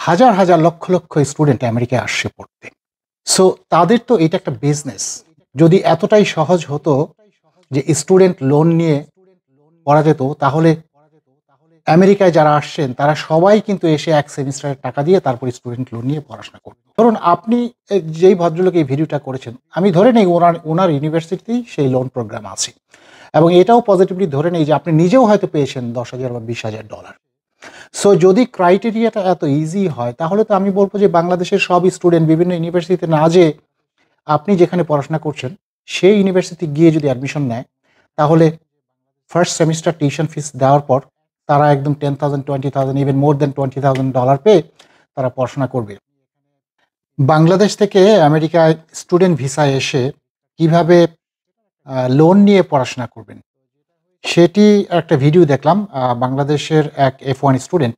হাজার হাজার লক্ষ লক্ষ স্টুডেন্ট আমেরিকায় আসছে পড়তে। সো তাদের তো এটা একটা বিজনেস। যদি এতটাই সহজ হতো যে স্টুডেন্ট লোন নিয়ে পড়া যেত, তাহলে আমেরিকায় যারা আসছেন তারা সবাই কিন্তু এসে এক সেমিস্টারের টাকা দিয়ে তারপর স্টুডেন্ট লোন নিয়ে পড়াশোনা করত। ধরুন আপনি যেই ভদ্রলোক এই ভিডিওটা করেছেন, আমি ধরে নেই ওনার ইউনিভার্সিটিতেই সেই লোন প্রোগ্রাম আছে, এবং এটাও পজিটিভলি ধরে নেই যে আপনি নিজেও হয়তো পেয়েছেন $10,000 বা $20,000। সো যদি ক্রাইটেরিয়াটা এত ইজি হয়, তাহলে তো আমি বলবো যে বাংলাদেশের সব স্টুডেন্ট বিভিন্ন ইউনিভার্সিটিতে না যেয়ে আপনি যেখানে পড়াশোনা করছেন সেই ইউনিভার্সিটি গিয়ে যদি অ্যাডমিশন নেয়, তাহলে ফার্স্ট সেমিস্টার টিউশন ফিস দেওয়ার পর তারা একদম 10,000, 20,000, ইভেন মোর দেন $20,000 পেয়ে তারা পড়াশোনা করবে। বাংলাদেশ থেকে আমেরিকায় স্টুডেন্ট ভিসায় এসে কিভাবে লোন নিয়ে পড়াশোনা করবেন, সেটি একটা ভিডিও দেখলাম। বাংলাদেশের এক F1 স্টুডেন্ট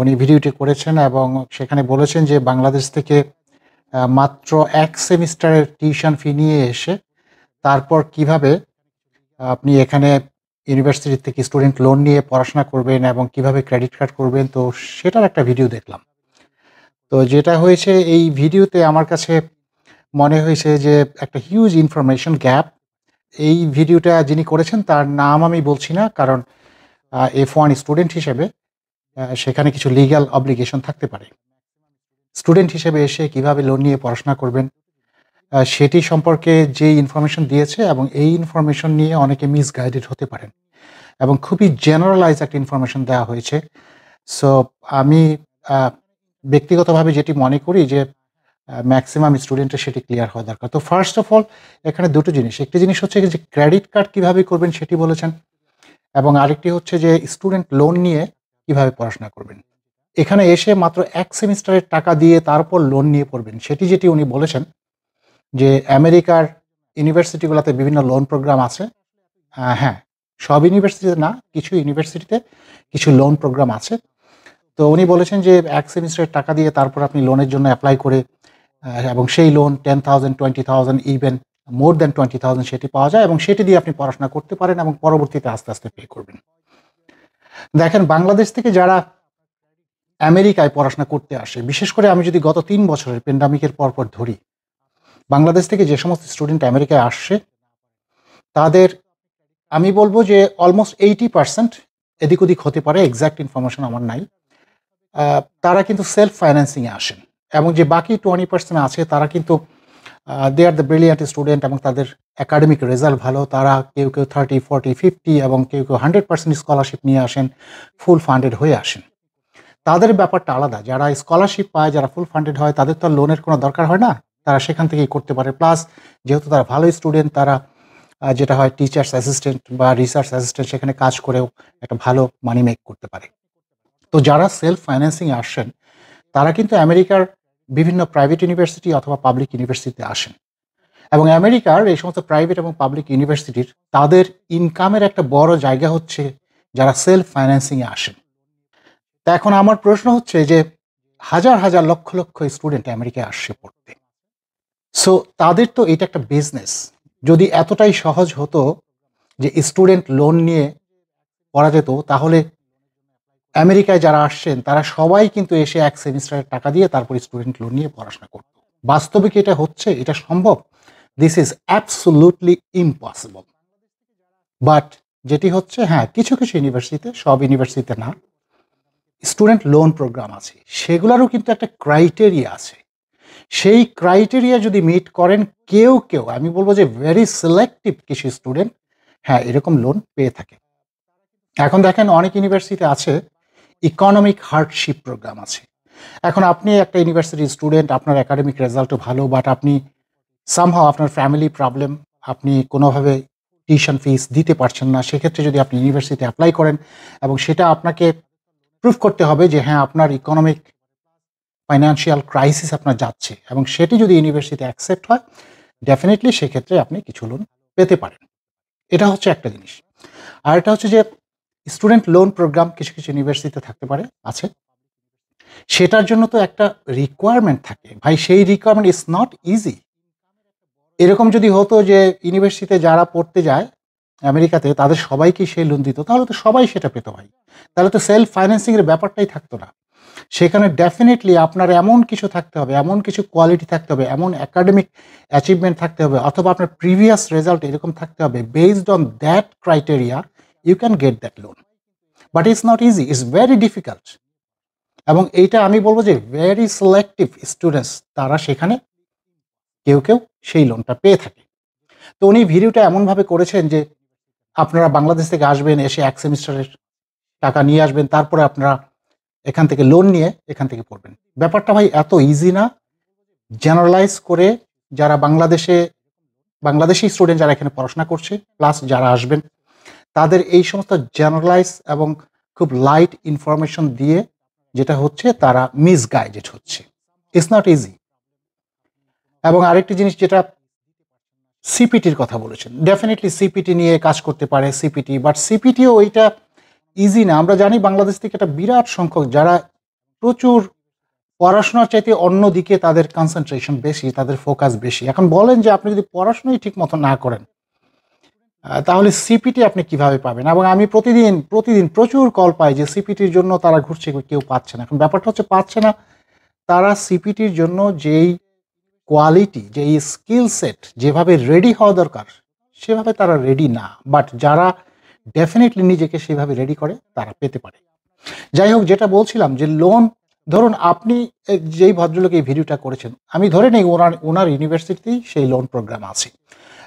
উনি ভিডিওটি করেছেন এবং সেখানে বলেছেন যে বাংলাদেশ থেকে মাত্র এক সেমিস্টারের টিউশন ফি নিয়ে এসে তারপর কিভাবে আপনি এখানে ইউনিভার্সিটি থেকে স্টুডেন্ট লোন নিয়ে পড়াশোনা করবেন এবং কিভাবে ক্রেডিট কার্ড করবেন। তো সেটার একটা ভিডিও দেখলাম। তো যেটা হয়েছে এই ভিডিওতে আমার কাছে মনে হয়েছে যে একটা হিউজ ইনফরমেশন গ্যাপ। এই ভিডিওটা যিনি করেছেন তার নাম আমি বলছি না, কারণ F1 স্টুডেন্ট হিসেবে সেখানে কিছু লিগ্যাল অব্লিগেশন থাকতে পারে। স্টুডেন্ট হিসেবে এসে কিভাবে লোন নিয়ে পড়াশোনা করবেন সেটি সম্পর্কে যে ইনফরমেশন দিয়েছে, এবং এই ইনফরমেশন নিয়ে অনেকে মিসগাইডেড হতে পারেন এবং খুবই জেনারেলাইজ একটা ইনফরমেশন দেওয়া হয়েছে। সো আমি ব্যক্তিগতভাবে যেটি মনে করি যে ম্যাক্সিমাম স্টুডেন্টের সেটি ক্লিয়ার হওয়া দরকার। তো ফার্স্ট অফ অল এখানে দুটো জিনিস, একটি জিনিস হচ্ছে যে ক্রেডিট কার্ড কীভাবে করবেন সেটি বলেছেন, এবং আরেকটি হচ্ছে যে স্টুডেন্ট লোন নিয়ে কিভাবে পড়াশোনা করবেন। এখানে এসে মাত্র এক সেমিস্টারের টাকা দিয়ে তারপর লোন নিয়ে পড়বেন, সেটি যেটি উনি বলেছেন যে আমেরিকার ইউনিভার্সিটিগুলোতে বিভিন্ন লোন প্রোগ্রাম আছে। হ্যাঁ, সব ইউনিভার্সিটিতে না, কিছু ইউনিভার্সিটিতে কিছু লোন প্রোগ্রাম আছে। তো উনি বলেছেন যে এক সেমিস্টারের টাকা দিয়ে তারপর আপনি লোনের জন্য অ্যাপ্লাই করে এবং সেই লোন 10,000, 20,000, ইভেন মোর দ্যান 20,000 সেটি পাওয়া যায়, এবং সেটি দিয়ে আপনি পড়াশোনা করতে পারেন এবং পরবর্তীতে আস্তে আস্তে পে করবেন। দেখেন, বাংলাদেশ থেকে যারা আমেরিকায় পড়াশোনা করতে আসে, বিশেষ করে আমি যদি গত 3 বছরের প্যান্ডামিকের পরপর ধরি, বাংলাদেশ থেকে যে সমস্ত স্টুডেন্ট আমেরিকায় আসছে তাদের আমি বলবো যে অলমোস্ট 80% এদিক ওদিক হতে পারে, এক্স্যাক্ট ইনফরমেশন আমার নাই, তারা কিন্তু সেলফ ফাইন্যান্সিংয়ে আসেন, এবং যে বাকি 20% আছে তারা কিন্তু দে আর দ্য ব্রিলিয়ান্ট স্টুডেন্ট এবং তাদের একাডেমিক রেজাল্ট ভালো। তারা কেউ কেউ 30, 40, 50 এবং কেউ কেউ 100% স্কলারশিপ নিয়ে আসেন, ফুল ফান্ডেড হয়ে আসেন। তাদের ব্যাপারটা আলাদা। যারা স্কলারশিপ পায়, যারা ফুল ফান্ডেড হয়, তাদের তো লোনের কোনো দরকার হয় না, তারা সেখান থেকেই করতে পারে। প্লাস যেহেতু তারা ভালো স্টুডেন্ট, তারা যেটা হয় টিচার্স অ্যাসিস্ট্যান্ট বা রিসার্চ অ্যাসিস্ট্যান্ট সেখানে কাজ করেও একটা ভালো মানি মেক করতে পারে। তো যারা সেলফ ফাইন্যান্সিংয়ে আসেন তারা কিন্তু আমেরিকার বিভিন্ন প্রাইভেট ইউনিভার্সিটি অথবা পাবলিক ইউনিভার্সিটিতে আসেন, এবং আমেরিকার এই সমস্ত প্রাইভেট এবং পাবলিক ইউনিভার্সিটির তাদের ইনকামের একটা বড় জায়গা হচ্ছে যারা সেলফ ফাইন্যান্সিংয়ে আসেন। তা এখন আমার প্রশ্ন হচ্ছে যে হাজার হাজার লক্ষ লক্ষ স্টুডেন্ট আমেরিকায় আসছে পড়তে। সো তাদের তো এটা একটা বিজনেস। যদি এতটাই সহজ হতো যে স্টুডেন্ট লোন নিয়ে পড়া যেত, তাহলে আমেরিকায় যারা আসছেন তারা সবাই কিন্তু এসে এক সেমিস্টারের টাকা দিয়ে তারপর স্টুডেন্ট লোন নিয়ে পড়াশোনা করত। বাস্তবে কি এটা হচ্ছে? এটা সম্ভব? This is absolutely impossible. But যেটি হচ্ছে, হ্যাঁ, কিছু কিছু ইউনিভার্সিটিতে, সব ইউনিভার্সিটিতে না, স্টুডেন্ট লোন প্রোগ্রাম আছে, সেগুলোরও কিন্তু একটা ক্রাইটেরিয়া আছে। সেই ক্রাইটেরিয়া যদি মিট করেন কেউ কেউ, আমি বলবো যে ভেরি সিলেক্টিভ কিছু স্টুডেন্ট, হ্যাঁ, এরকম লোন পেয়ে থাকে। এখন দেখেন, অনেক ইউনিভার্সিটিতে আছে ইকোনমিক হার্ডশিপ প্রোগ্রাম আছে। এখন আপনি একটা ইউনিভার্সিটির স্টুডেন্ট, আপনার একাডেমিক রেজাল্টও ভালো, বাট আপনি সামহাও আপনার ফ্যামিলি প্রবলেম, আপনি কোনোভাবে টিউশন ফিস দিতে পারছেন না। সেক্ষেত্রে যদি আপনি ইউনিভার্সিটিতে অ্যাপ্লাই করেন এবং সেটা আপনাকে প্রুফ করতে হবে যে হ্যাঁ, আপনার ইকোনমিক ফাইন্যান্সিয়াল ক্রাইসিস আপনার যাচ্ছে, এবং সেটি যদি ইউনিভার্সিটি অ্যাকসেপ্ট হয়, ডেফিনেটলি সেক্ষেত্রে আপনি কিছু লোন পেতে পারেন। এটা হচ্ছে একটা জিনিস। আর এটা হচ্ছে যে স্টুডেন্ট লোন প্রোগ্রাম কিছু কিছু ইউনিভার্সিটিতে থাকতে পারে, আছে। সেটার জন্য তো একটা রিকোয়ারমেন্ট থাকে ভাই, সেই রিকোয়ারমেন্ট ইজ নট ইজি। এরকম যদি হতো যে ইউনিভার্সিটিতে যারা পড়তে যায় আমেরিকাতে তাদের সবাইকেই সেই লোন দিত, তাহলে তো সবাই সেটা পেত ভাই, তাহলে তো সেলফ ফাইন্যান্সিংয়ের ব্যাপারটাই থাকতো না। সেখানে ডেফিনিটলি আপনার এমন কিছু থাকতে হবে, এমন কিছু কোয়ালিটি থাকতে হবে, এমন একাডেমিক অ্যাচিভমেন্ট থাকতে হবে, অথবা আপনার প্রিভিয়াস রেজাল্ট এরকম থাকতে হবে। Based on that criteria you can get that loan. But it's not easy, it's very difficult. এবং এইটা আমি বলবো যে ভেরি সিলেক্টিভ স্টুডেন্টস তারা সেখানে কেউ কেউ সেই লোনটা পেয়ে থাকে। তো উনি ভিডিওটা এমনভাবে করেছেন যে আপনারা বাংলাদেশ থেকে আসবেন, এসে এক সেমিস্টারের টাকা নিয়ে আসবেন, তারপরে আপনারা এখান থেকে লোন নিয়ে এখান থেকে পড়বেন। ব্যাপারটা ভাই এত ইজি না। জেনারেলাইজ করে যারা বাংলাদেশি স্টুডেন্ট যারা এখানে পড়াশোনা করছে প্লাস যারা আসবেন, তাদের এই সমস্ত জেনারেলাইজ এবং খুব লাইট ইনফরমেশন দিয়ে যেটা হচ্ছে তারা মিসগাইডেড হচ্ছে। It's not easy. এবং আরেকটি জিনিস যেটা সিপিটির কথা বলেছেন, ডেফিনেটলি সিপিটি নিয়ে কাজ করতে পারে সিপিটি, বাট সিপিটিও ওইটা ইজি না। আমরা জানি বাংলাদেশ থেকে একটা বিরাট সংখ্যক যারা প্রচুর পড়াশোনার চাইতে অন্য দিকে তাদের কনসেন্ট্রেশন বেশি, তাদের ফোকাস বেশি। এখন বলেন যে আপনি যদি পড়াশোনাই ঠিক মতো না করেন, তাহলে সিপিটি আপনি কিভাবে পাবেন? এবং আমি প্রতিদিন প্রচুর কল পাই যে সিপিটির জন্য তারা ঘুরছে, কেউ পাচ্ছে না। এখন ব্যাপারটা হচ্ছে পাচ্ছে না, তারা সিপিটির জন্য যেই কোয়ালিটি, যেই স্কিল সেট, যেভাবে রেডি হওয়া দরকার সেভাবে তারা রেডি না। বাট যারা ডেফিনেটলি নিজেকে সেভাবে রেডি করে তারা পেতে পারে। যাই হোক, যেটা বলছিলাম যে লোন, ধরুন আপনি যেই ভদ্রলোক এই ভিডিওটা করেছেন, আমি ধরে নেই ওনার ইউনিভার্সিটিতেই সেই লোন প্রোগ্রাম আছে,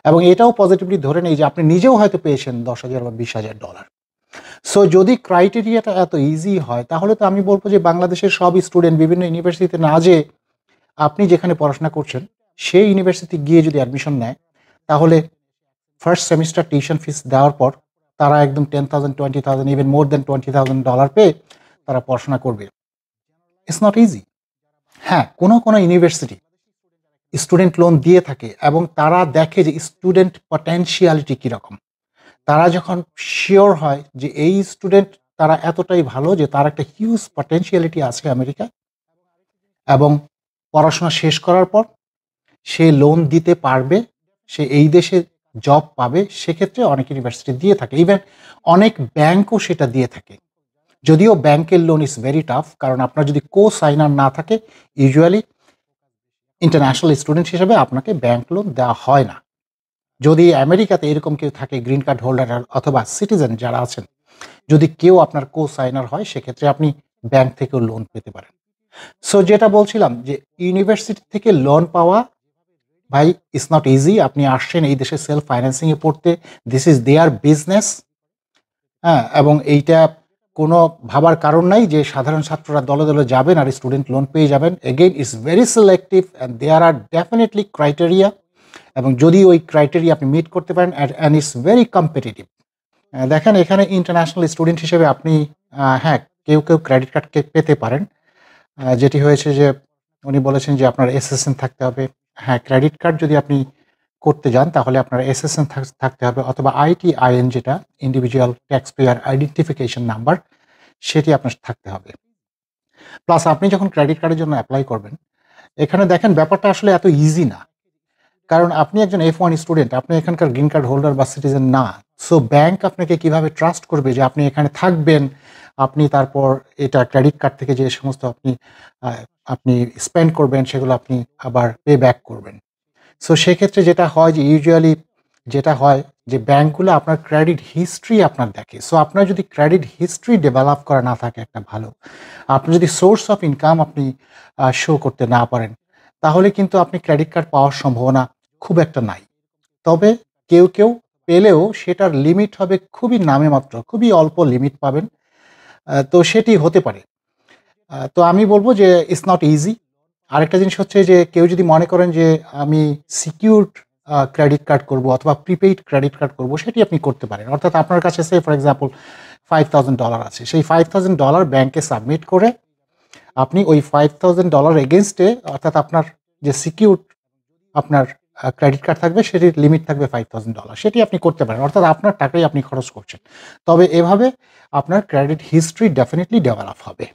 এবং এটাও পজিটিভলি ধরে নেই যে আপনি নিজেও হয়তো পেয়েছেন $10,000 বা $20,000। সো যদি ক্রাইটেরিয়াটা এত ইজি হয়, তাহলে তো আমি বলবো যে বাংলাদেশের সব স্টুডেন্ট বিভিন্ন ইউনিভার্সিটিতে না যেয়ে আপনি যেখানে পড়াশোনা করছেন সেই ইউনিভার্সিটি গিয়ে যদি অ্যাডমিশন নেয়, তাহলে ফার্স্ট সেমিস্টার টিউশন ফিস দেওয়ার পর তারা একদম 10,000, 20,000, ইভেন মোর দেন $20,000 পেয়ে তারা পড়াশোনা করবে। It's not easy. হ্যাঁ, কোনো ইউনিভার্সিটি স্টুডেন্ট লোন দিয়ে থাকে এবং তারা দেখে যে স্টুডেন্ট পটেনশিয়ালিটি কীরকম। তারা যখন শিওর হয় যে এই স্টুডেন্ট তারা এতটাই ভালো যে তার একটা হিউজ পটেনশিয়ালিটি আছে আমেরিকায়, এবং পড়াশোনা শেষ করার পর সে লোন দিতে পারবে, সে এই দেশে জব পাবে, সেক্ষেত্রে অনেক ইউনিভার্সিটি দিয়ে থাকে। ইভেন অনেক ব্যাংকও সেটা দিয়ে থাকে। যদিও ব্যাংকের লোন ইজ ভেরি টাফ, কারণ আপনার যদি কো সাইনার না থাকে, ইউজুয়ালি ইন্টারন্যাশনাল স্টুডেন্ট হিসেবে আপনাকে ব্যাংক লোন দেওয়া হয় না। যদি আমেরিকাতে এরকম কেউ থাকে, গ্রিন কার্ড হোল্ডার অথবা সিটিজেন যারা আছেন, যদি কেউ আপনার কো সাইনার হয়, সেক্ষেত্রে আপনি ব্যাংক থেকেও লোন পেতে পারেন। সো যেটা বলছিলাম যে ইউনিভার্সিটি থেকে লোন পাওয়া, ভাই, ইটস নট ইজি। আপনি আসছেন এই দেশে সেলফ ফাইন্যান্সিংয়ে পড়তে, দিস ইজ দেয়ার বিজনেস। হ্যাঁ, এবং এইটা কোনো ভাবার কারণ নাই যে সাধারণ ছাত্ররা দলে দলে যাবেন আর স্টুডেন্ট লোন পেয়ে যাবেন। Again it's very selective and there are definitely criteria, এবং যদি ওই ক্রাইটেরিয়া আপনি মিট করতে পারেন, অ্যান্ড ইটস ভেরি কম্পিটিটিভ। দেখেন, এখানে ইন্টারন্যাশনাল স্টুডেন্ট হিসেবে আপনি হ্যাঁ, কেউ ক্রেডিট কার্ড পেতে পারেন। যেটি হয়েছে যে উনি বলেছেন যে আপনার এসএসএন থাকতে হবে। হ্যাঁ, ক্রেডিট কার্ড যদি আপনি করতে যান তাহলে আপনার এসএসএন থাকতে হবে, অথবা আইটিআইএন, যেটা individual tax payer identification number, সেটি আপনার থাকতে হবে। প্লাস আপনি যখন ক্রেডিট কার্ডের জন্য অ্যাপ্লাই করবেন, এখানে দেখেন ব্যাপারটা আসলে এত ইজি না। কারণ আপনি একজন F1 স্টুডেন্ট, আপনি এখানকার গ্রিন কার্ড হোল্ডার বা সিটিজেন না। সো ব্যাংক আপনাকে কিভাবে ট্রাস্ট করবে যে আপনি এখানে থাকবেন, আপনি তারপর এটা ক্রেডিট কার্ড থেকে যে সমস্ত আপনি স্পেন্ড করবেন সেগুলো আপনি আবার পে ব্যাক করবেন। সো সেক্ষেত্রে যেটা হয় যে ইউজুয়ালি যেটা হয় যে ব্যাংকগুলো আপনার ক্রেডিট হিস্ট্রি আপনার দেখে। সো আপনার যদি ক্রেডিট হিস্ট্রি ডেভেলপ করা না থাকে একটা ভালো, আপনি যদি সোর্স অফ ইনকাম আপনি শো করতে না পারেন, তাহলে কিন্তু আপনি ক্রেডিট কার্ড পাওয়ার সম্ভাবনা খুব একটা নাই। তবে কেউ পেলেও সেটার লিমিট হবে খুবই নামে মাত্র, খুবই অল্প লিমিট পাবেন। তো সেটি হতে পারে। তো আমি বলব যে ইটস নট ইজি। আরেকটা জিনিস হচ্ছে যে কেউ যদি মনে করেন যে আমি সিকিউরড ক্রেডিট কার্ড করব অথবা প্রিপেইড ক্রেডিট কার্ড করব, সেটি আপনি করতে পারেন। অর্থাৎ আপনার কাছে ফর এক্সাম্পল $5,000 আছে, সেই $5,000 ব্যাংকে সাবমিট করে আপনি ওই $5,000 এগেনস্টে, অর্থাৎ আপনার যে সিকিউরড আপনার ক্রেডিট কার্ড থাকবে, সেটির লিমিট থাকবে $5,000, সেটি আপনি করতে পারেন। অর্থাৎ আপনার টাকাই আপনি খরচ করছেন। তবে এভাবে আপনার ক্রেডিট হিস্ট্রি ডেফিনেটলি ডেভেলপ হবে।